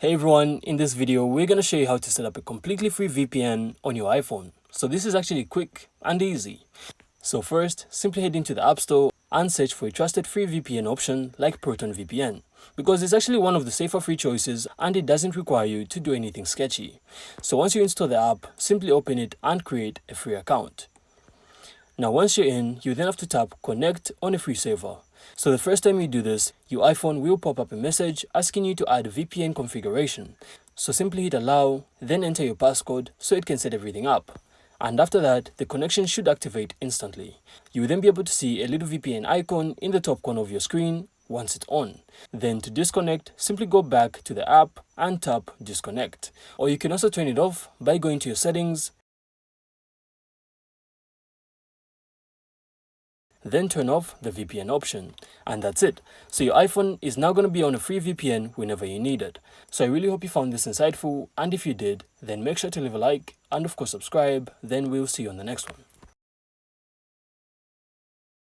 Hey everyone, in this video we're going to show you how to set up a completely free VPN on your iPhone. So this is actually quick and easy. So first, simply head into the App Store and search for a trusted free VPN option like Proton VPN, because it's actually one of the safer free choices and it doesn't require you to do anything sketchy. So once you install the app, simply open it and create a free account. Now once you're in, you then have to tap connect on a free server. So the first time you do this, your iPhone will pop up a message asking you to add a VPN configuration. So simply hit allow, then enter your passcode so it can set everything up. And after that, the connection should activate instantly. You will then be able to see a little VPN icon in the top corner of your screen once it's on. Then to disconnect, simply go back to the app and tap disconnect. Or you can also turn it off by going to your settings, then turn off the VPN option, and that's it. So your iPhone is now going to be on a free VPN whenever you need it. So I really hope you found this insightful, and if you did, then make sure to leave a like and of course subscribe. Then we'll see you on the next one.